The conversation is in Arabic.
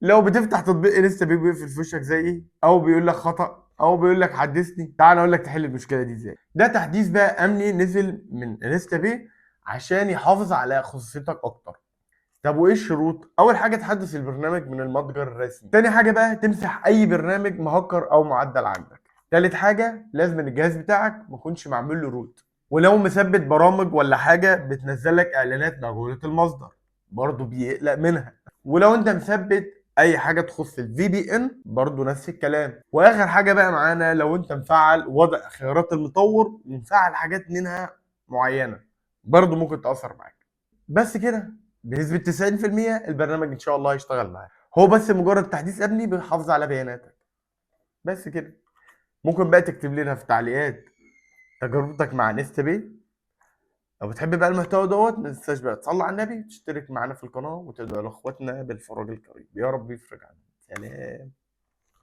لو بتفتح تطبيق انستا بي بيقفل في وشك زي ايه، او بيقول لك خطأ، او بيقول لك حدثني، تعال اقول لك تحل المشكله دي ازاي. ده تحديث بقى امني نزل من انستا بي عشان يحافظ على خصوصيتك اكتر. طب وايه الشروط؟ اول حاجه تحدث البرنامج من المتجر الرسمي. تاني حاجه بقى تمسح اي برنامج مهكر او معدل عندك. تالت حاجه لازم الجهاز بتاعك ما يكونش معمول له روت. ولو مثبت برامج ولا حاجه بتنزل لك اعلانات مجهوله المصدر، برضه بيقلق منها. ولو انت مثبت اي حاجه تخص الفي بي ان برضه نفس الكلام. واخر حاجه بقى معانا لو انت مفعل وضع خيارات المطور ومفعل حاجات منها معينه، برضه ممكن تاثر معاك. بس كده، بنسبة 90% البرنامج ان شاء الله هيشتغل معاك. هو بس مجرد تحديث امني بيحافظ على بياناتك، بس كده. ممكن بقى تكتب لنا في التعليقات تجربتك مع نيست بي. لو بتحب بقى المحتوى دوت ما تنساش بقى تصلي على النبي وتشترك معانا في القناة وتدعو لاخواتنا بالفرج الكريم، يا رب يفرج عنهم. سلام.